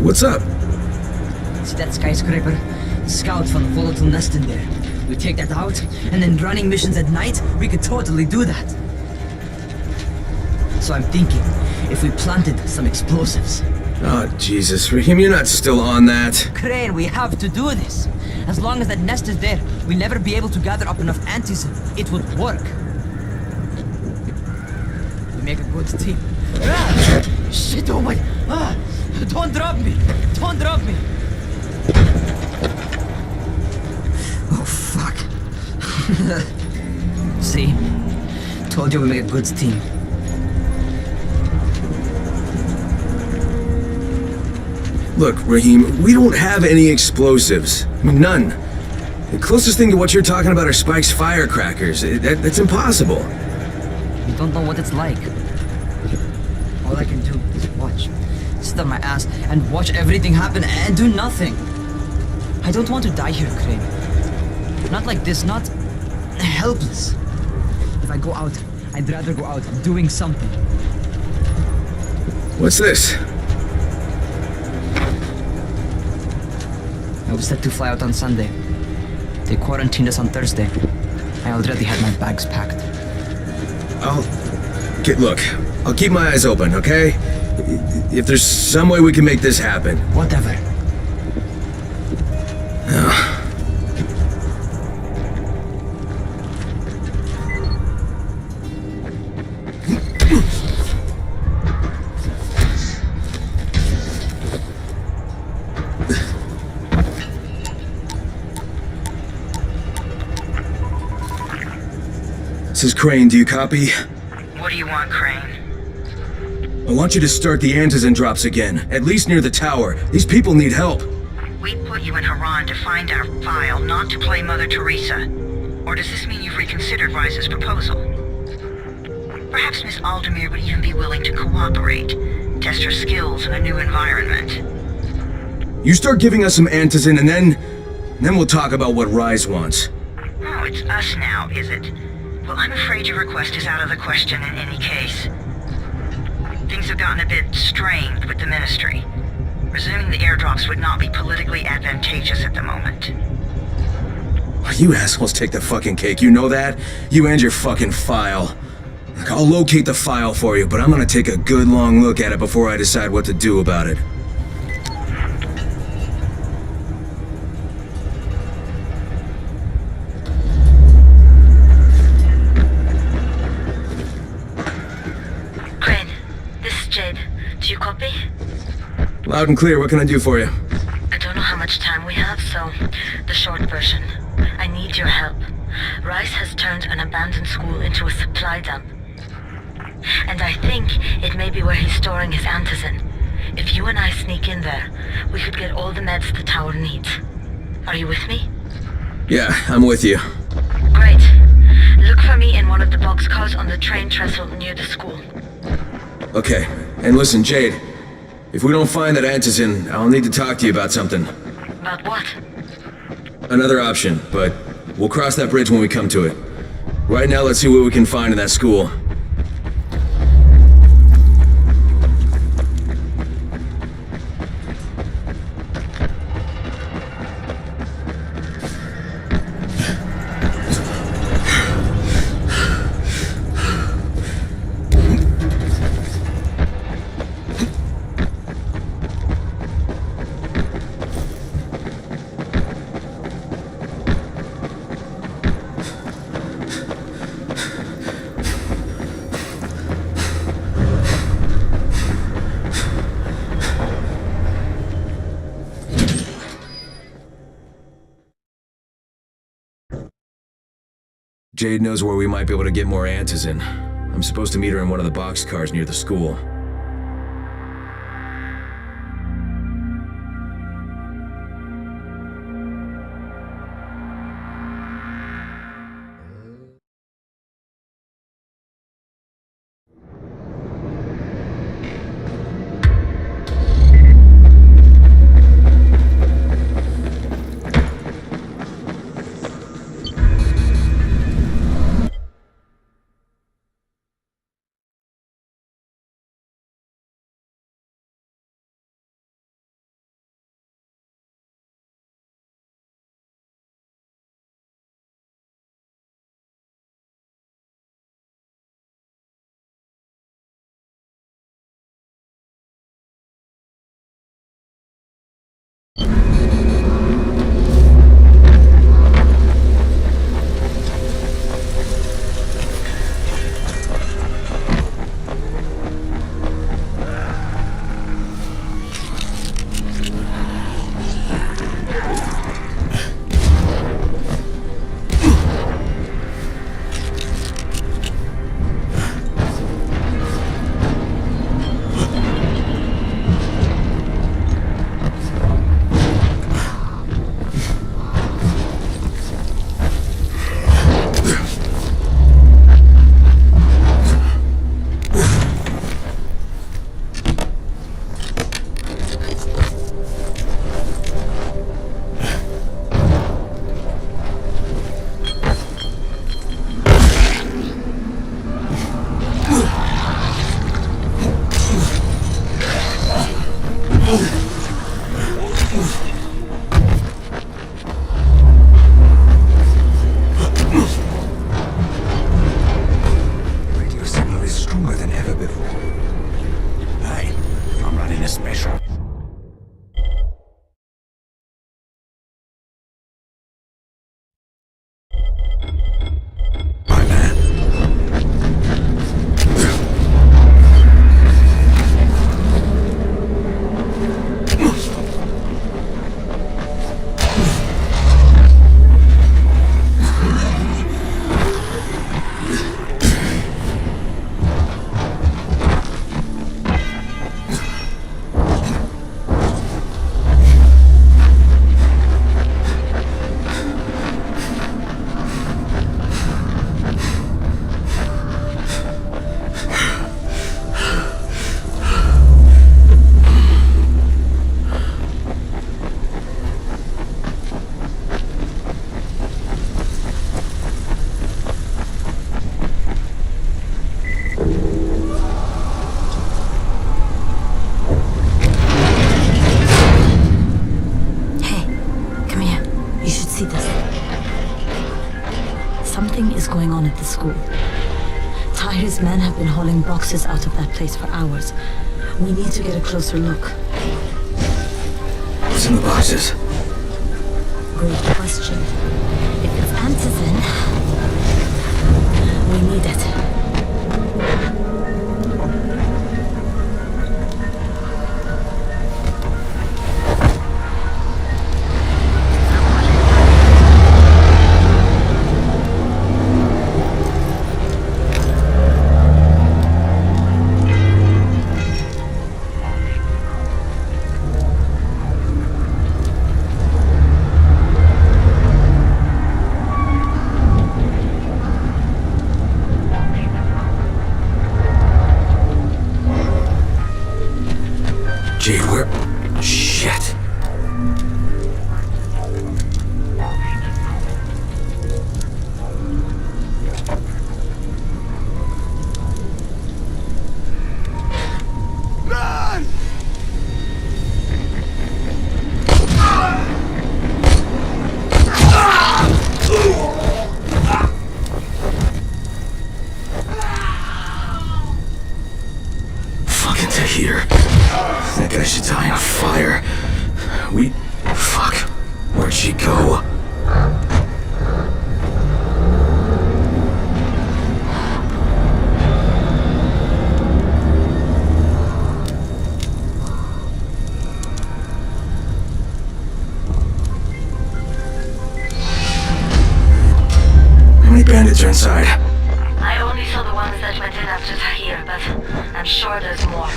What's up? See that skyscraper? Scout from the volatile nest in there. We take that out, and then running missions at night, we could totally do that. So I'm thinking, if we planted some explosives. Oh, Jesus, Raheem, you're not still on that. Crane, we have to do this. As long as that nest is there, we'll never be able to gather up enough antizin. It would work. We make a good team. Ah! Shit, oh my... Ah! Don't drop me! Don't drop me! Oh, fuck. See? Told you we make a good team. Look, Raheem, we don't have any explosives. I mean, none. The closest thing to what you're talking about are Spike's firecrackers. That's impossible. You don't know what it's like. All I can do is watch. Sit on my ass and watch everything happen and do nothing. I don't want to die here, Crane. Not like this, not helpless. If I go out, I'd rather go out doing something. What's this? I was set to fly out on Sunday. They quarantined us on Thursday. I already had my bags packed. Look, I'll keep my eyes open, okay? If there's some way we can make this happen. Whatever. This is Crane, do you copy? What do you want, Crane? I want you to start the antizin drops again, at least near the tower. These people need help. We put you in Harran to find our file, not to play Mother Teresa. Or does this mean you've reconsidered Rice's proposal? Perhaps Miss Aldemir would even be willing to cooperate, test her skills in a new environment. You start giving us some antizin and then we'll talk about what Rise wants. Oh, it's us now, is it? Well, I'm afraid your request is out of the question in any case. Things have gotten a bit strained with the Ministry. Resuming the airdrops would not be politically advantageous at the moment. You assholes take the fucking cake, you know that? You and your fucking file. Look, I'll locate the file for you, but I'm gonna take a good long look at it before I decide what to do about it. Do you copy? Loud and clear, what can I do for you? I don't know how much time we have, so the short version. I need your help. Rice has turned an abandoned school into a supply dump. And I think it may be where he's storing his antizin. If you and I sneak in there, we could get all the meds the tower needs. Are you with me? Yeah, I'm with you. Great. Look for me in one of the boxcars on the train trestle near the school. Okay. And listen, Jade. If we don't find that Antizin, I'll need to talk to you about something. About what? Another option, but we'll cross that bridge when we come to it. Right now, let's see what we can find in that school. Jade knows where we might be able to get more Antizin. I'm supposed to meet her in one of the boxcars near the school. going on at the school. Tahir's men have been hauling boxes out of that place for hours. We need to get a closer look. What's in the boxes? Great question. If it's antizin, we need it. Jade, where? Shit. Fucking Tahir. That guy should die in a fire. Fuck. Where'd she go? How many bandits are inside? I only saw the ones that went in after Tahir, but I'm sure there's more.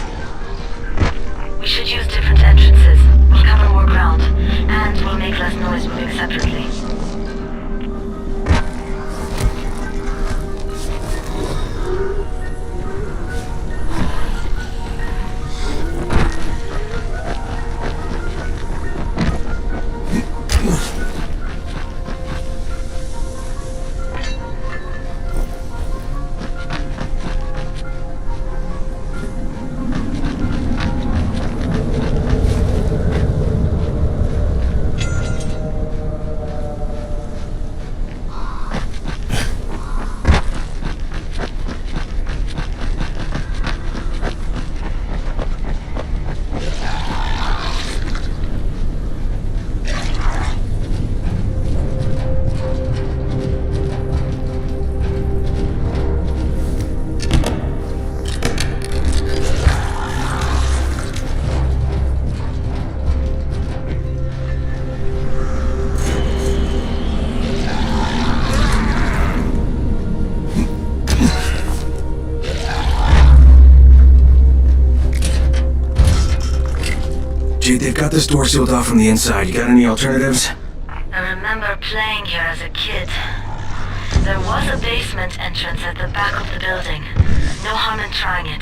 We should use different entrances. We'll cover more ground, and we'll make less noise moving separately. They've got this door sealed off from the inside. You got any alternatives? I remember playing here as a kid. There was a basement entrance at the back of the building. No harm in trying it.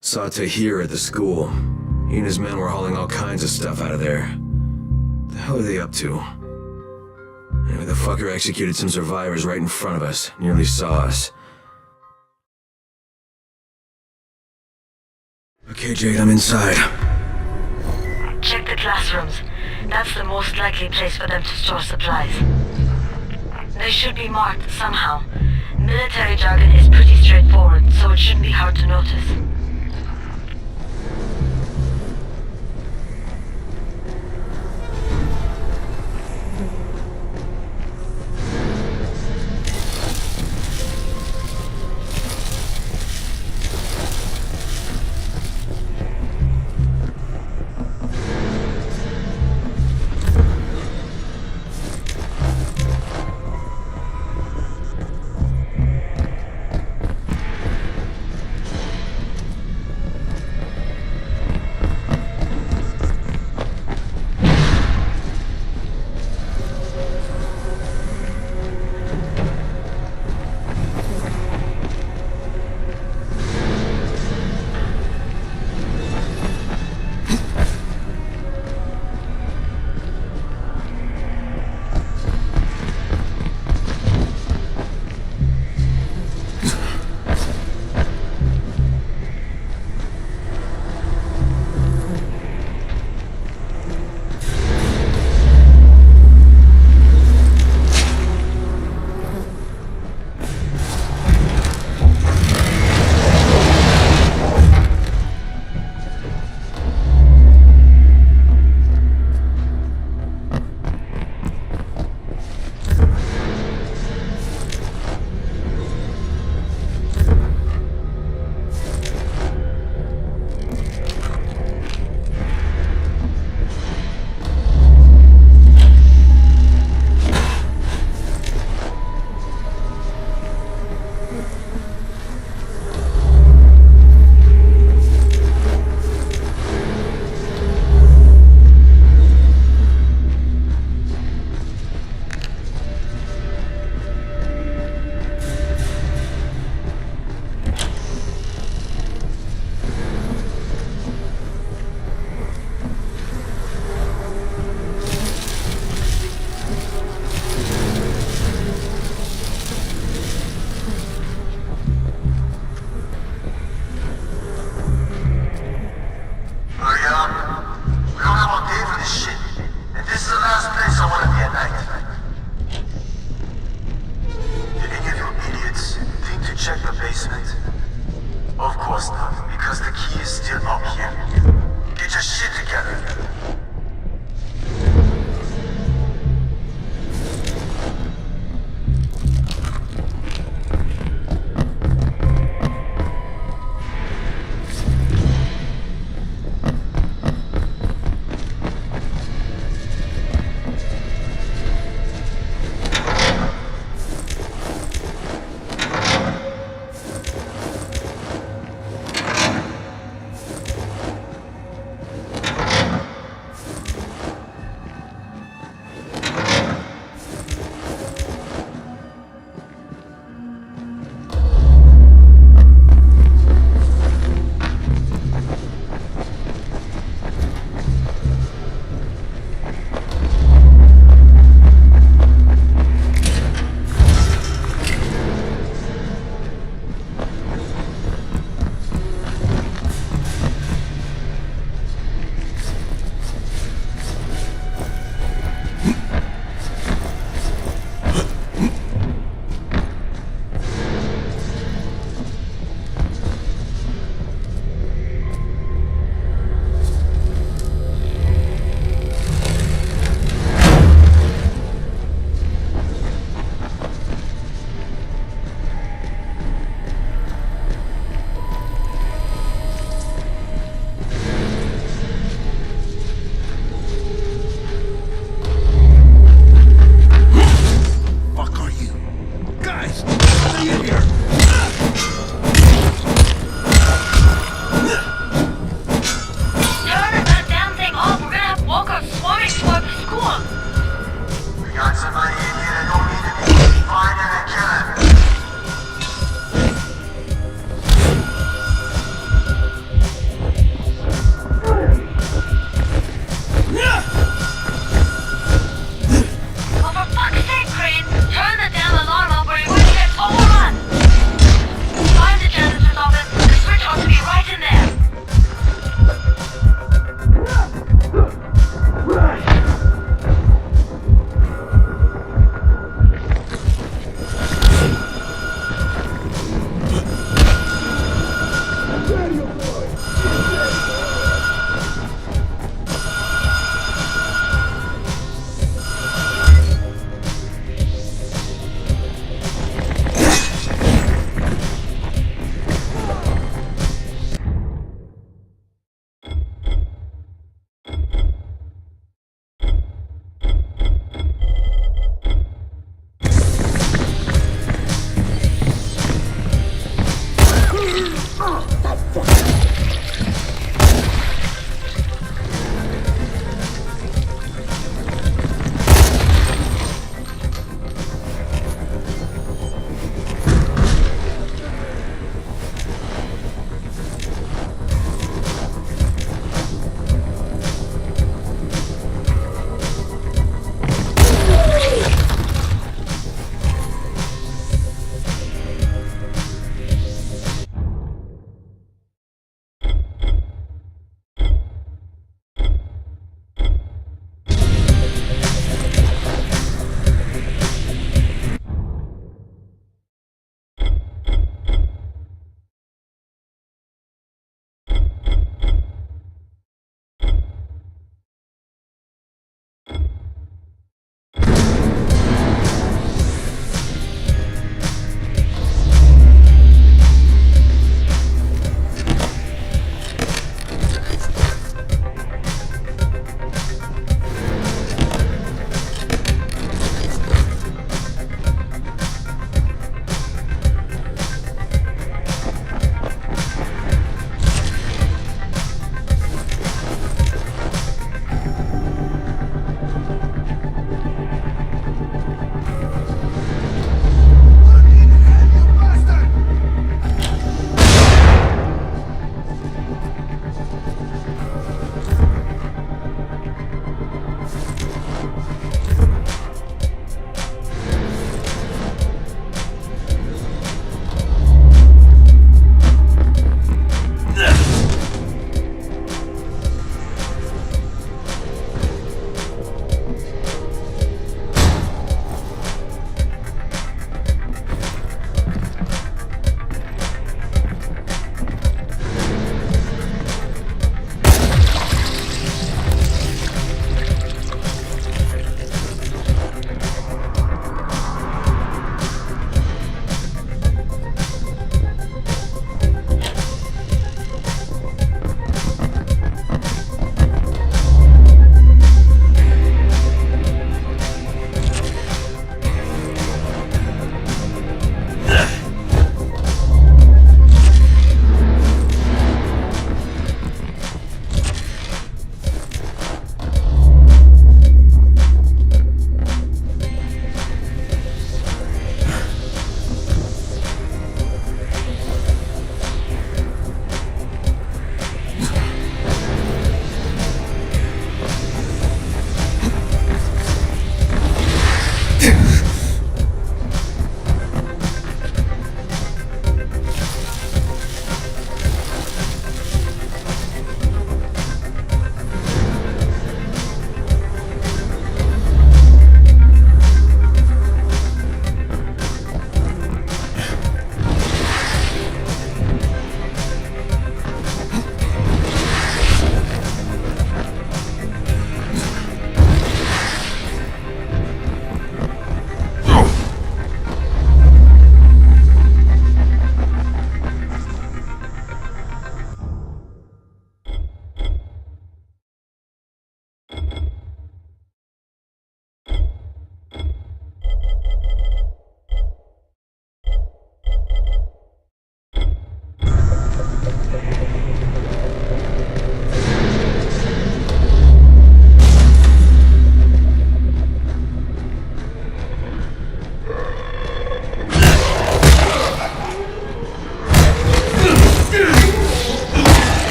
Saw Tahir at the school. He and his men were hauling all kinds of stuff out of there. What the hell are they up to? Anyway, the fucker executed some survivors right in front of us. Nearly saw us. Okay, Jade, I'm inside. Check the classrooms. That's the most likely place for them to store supplies. They should be marked somehow. Military jargon is pretty straightforward, so it shouldn't be hard to notice.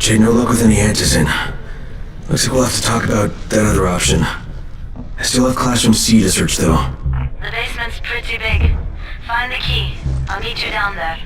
Jay, no luck with any answers in. Looks like we'll have to talk about that other option. I still have Classroom C to search, though. The basement's pretty big. Find the key. I'll meet you down there.